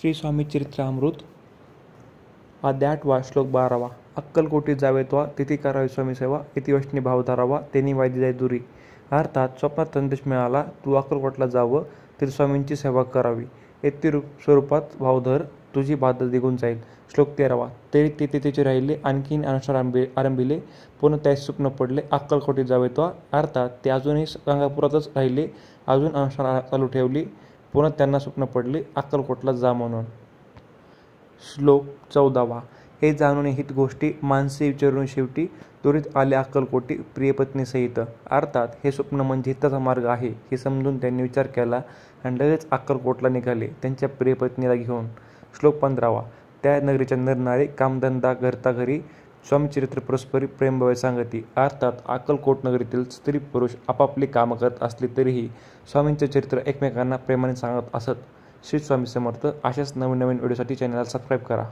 श्री स्वामी चरित्रामृत अध्याय 8 श्लोक 12 अक्कलकोटी जावे त्वा तिथे करावी स्वामी सेवा इतिवशनी भाव धरावा त्यांनी वायदी जाय दुरी। अर्थात स्वप्नात संदेश मिळाला तू अक्कलकोटला जावं तिथे स्वामींची सेवा करावी येथे स्वरूपात भाव धर तुझी बाधा निघून जाईल। श्लोक 13 तरी ते तिथे राहिले आणखीन अनुसार आरंभिले पुन्हा त्यास स्वप्न पडले अक्कलकोटी जावे त्वा। अर्थात ते अजूनही गंगापुरातच राहिले अजून अनुसार चालू ठेवली पुन्हा त्यांना स्वप्न पडले अक्कलकोटला जा म्हणून। श्लोक 14 हे जाणून हित गोष्टी मानसी विचारून शेवटी त्वरित आले अक्कलकोटी प्रियपत्नी सहित। अर्थात हे स्वप्न म्हणजे हिताचा मार्ग आहे हे समजून त्यांनी विचार केला आणि लगेच अक्कलकोटला निघाले त्यांच्या प्रियपत्नीला घेऊन। श्लोक 15 त्या नगरीच्या नरनारी कामधंदा घरता घरी स्वामीचरित्र परस्परी प्रेमभावे सांगती। अर्थात अक्कलकोट नगरीतील स्त्री पुरुष आपापली कामं करत असली तरीही स्वामींचे चरित्र एकमेकांना प्रेमाने सांगत असत। श्री स्वामी समर्थ। अशाच नवीन व्हिडिओसाठी चॅनलला सबस्क्राईब करा।